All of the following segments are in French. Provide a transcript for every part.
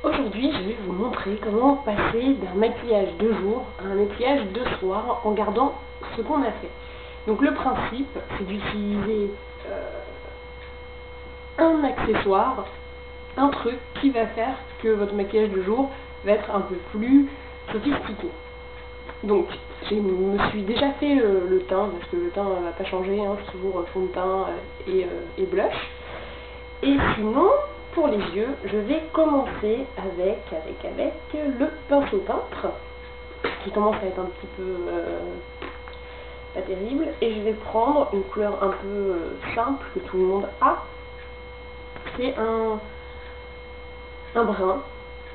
Aujourd'hui, je vais vous montrer comment passer d'un maquillage de jour à un maquillage de soir en gardant ce qu'on a fait. Donc le principe, c'est d'utiliser un accessoire, un truc qui va faire que votre maquillage de jour va être un peu plus sophistiqué. Donc, je me suis déjà fait le teint, parce que le teint ne va pas changer, hein, c'est toujours fond de teint et blush. Et sinon, pour les yeux, je vais commencer avec le pinceau peintre, qui commence à être un petit peu pas terrible, et je vais prendre une couleur un peu simple que tout le monde a. C'est un brun.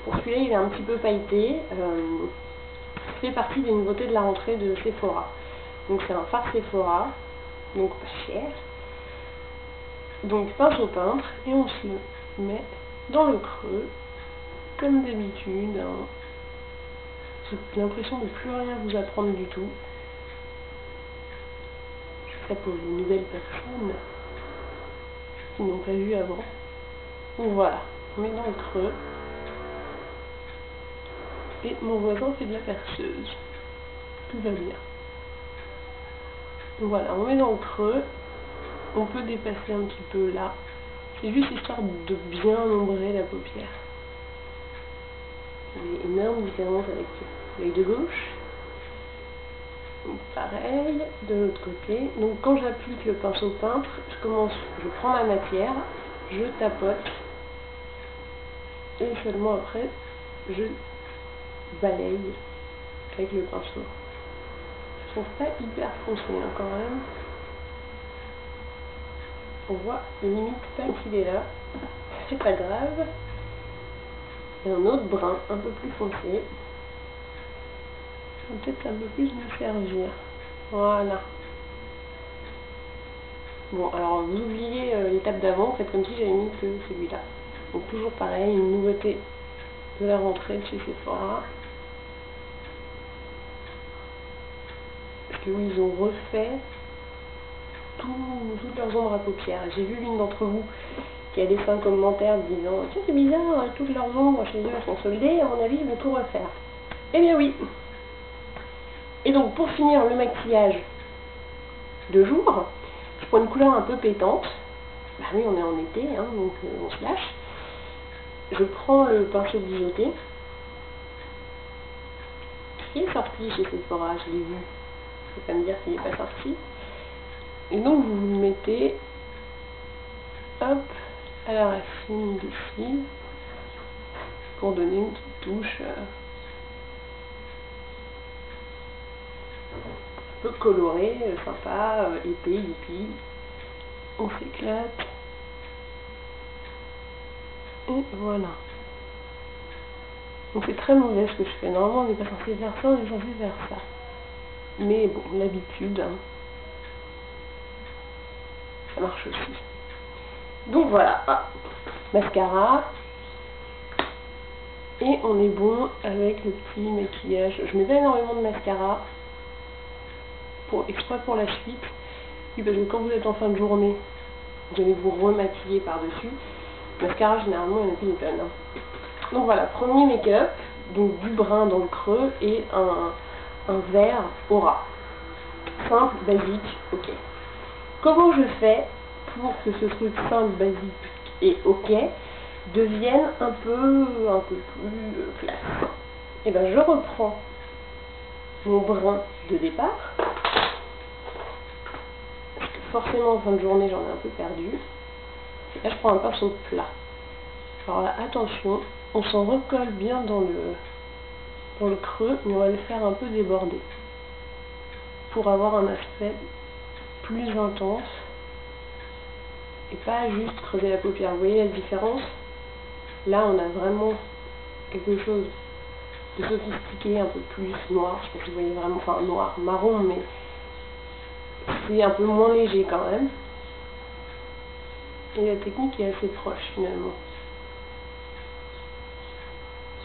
Pour celui-là, il est un petit peu pailleté. Fait partie des nouveautés de la rentrée de Sephora. Donc c'est un fard Sephora, donc pas cher. Donc pinceau peintre, et on se le met dans le creux, comme d'habitude. Hein. J'ai l'impression de plus rien vous apprendre du tout. Ça pour les nouvelles personnes qui n'ont pas vu avant. Donc voilà, on met dans le creux. Et mon voisin fait de la perceuse. Tout va bien. Voilà, on met dans le creux. On peut dépasser un petit peu là. C'est juste histoire de bien ombrer la paupière. Il y a une énorme différence avec l'œil de gauche. Donc pareil, de l'autre côté. Donc quand j'applique le pinceau peintre, je prends ma matière, je tapote. Et seulement après, je balaye avec le pinceau. Je trouve pas hyper foncé hein, quand même. On voit limite pas qu'il est là. C'est pas grave. Et un autre brun un peu plus foncé. Ça va peut-être un peu plus me servir. Voilà. Bon, alors vous oubliez l'étape d'avant, faites comme si j'avais mis que celui-là. Donc toujours pareil, une nouveauté de la rentrée de chez Sephora. Parce que oui, ils ont refait toutes leurs ombres à paupières. J'ai vu l'une d'entre vous qui a laissé un commentaire disant « Tiens, c'est bizarre, toutes leurs ombres chez eux sont soldées, à mon avis, ils vont tout refaire. » Eh bien oui. Et donc, pour finir le maquillage de jour, je prends une couleur un peu pétante. Bah oui, on est en été, hein, donc on se lâche. Je prends le pinceau biseauté, qui est sorti chez Sephora, je l'ai vu. Je ne peux pas me dire qu'il n'est pas sorti. Et donc, vous le mettez, hop, à la racine des cils, pour donner une petite touche un peu colorée, sympa, épais, hippie. On s'éclate. Et voilà. Donc c'est très mauvais ce que je fais. Normalement on n'est pas censé faire ça, on est censé faire ça. Mais bon, l'habitude, hein, ça marche aussi. Donc voilà, mascara. Et on est bon avec le petit maquillage. Je mets pas énormément de mascara. Exprès pour la suite. Oui, parce que quand vous êtes en fin de journée, vous allez vous remaquiller par-dessus. Mascara, généralement, il y en a plus une tonne. Hein. Donc voilà, premier make-up. Donc du brun dans le creux et un vert aura. Simple, basique, ok. Comment je fais pour que ce truc simple, basique et ok devienne un peu plus classe? Et bien je reprends mon brun de départ. Parce que forcément en fin de journée j'en ai un peu perdu. Et là je prends un pinceau plat. Alors là attention, on s'en recolle bien dans le creux, mais on va le faire un peu déborder. Pour avoir un aspect plus intense. Et pas juste creuser la paupière. Vous voyez la différence? Là on a vraiment quelque chose de sophistiqué, un peu plus noir. Je sais pas si vous voyez vraiment, enfin noir, marron, mais c'est un peu moins léger quand même. Et la technique est assez proche finalement.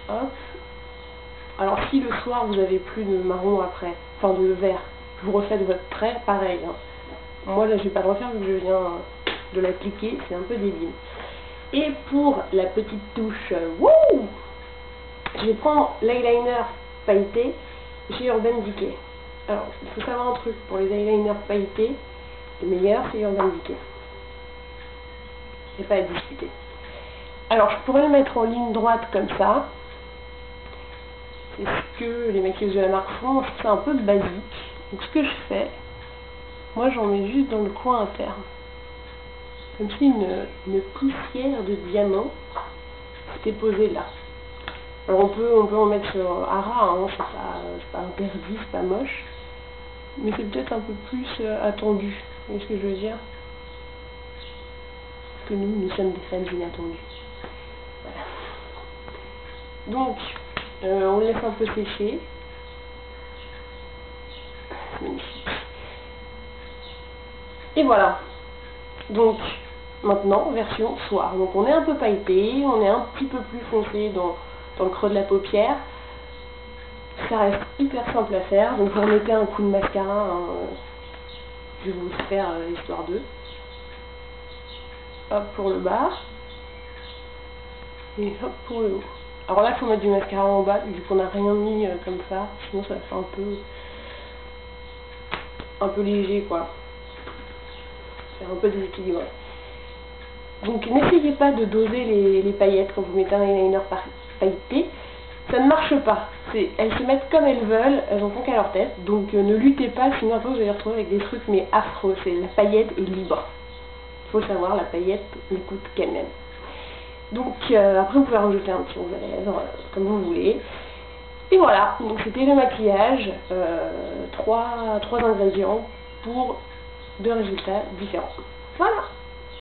Hop. Alors si le soir vous avez plus de marron après, enfin de vert, vous refaites votre trait, pareil. Hein. Moi là je vais pas le refaire vu que je viens de l'appliquer, c'est un peu débile. Et pour la petite touche, wouh, je vais prendre l'eyeliner pailleté chez Urban Decay. Alors, il faut savoir un truc, pour les eyeliners pailletés, le meilleur c'est Urban Decay. Il n'y a pas à discuter. Alors, je pourrais le mettre en ligne droite comme ça. C'est ce que les maquilleuses de la marque font, je trouve ça un peu basique. Donc ce que je fais, moi j'en mets juste dans le coin interne. Comme si une poussière de diamant s'était posée là. Alors on peut en mettre sur Ara, hein, c'est pas interdit, c'est pas moche. Mais c'est peut-être un peu plus attendu. Vous voyez ce que je veux dire? Parce que nous sommes des femmes inattendues. Voilà. Donc, on le laisse un peu sécher. Magnifique. Et voilà. Donc, maintenant, version soir. Donc, on est un peu pailleté, on est un petit peu plus foncé dans le creux de la paupière. Ça reste hyper simple à faire. Donc, vous remettez un coup de mascara. Hein, je vais vous faire l'histoire d'eux. Hop pour le bas. Et hop pour le haut. Alors là, il faut mettre du mascara en bas, vu qu'on n'a rien mis comme ça. Sinon, ça fait un peu léger, quoi. C'est un peu déséquilibré. Donc, n'essayez pas de doser les paillettes quand vous mettez un eyeliner pailleté. Ça ne marche pas. Elles se mettent comme elles veulent, elles en font qu'à leur tête. Donc, ne luttez pas, sinon après vous allez retrouver avec des trucs mais affreux. La paillette est libre. Il faut savoir, la paillette n'écoute qu'elle même. Donc après vous pouvez rajouter un petit rouge à lèvres, comme vous voulez. Et voilà, donc c'était le maquillage, 3 ingrédients pour 2 résultats différents. Voilà.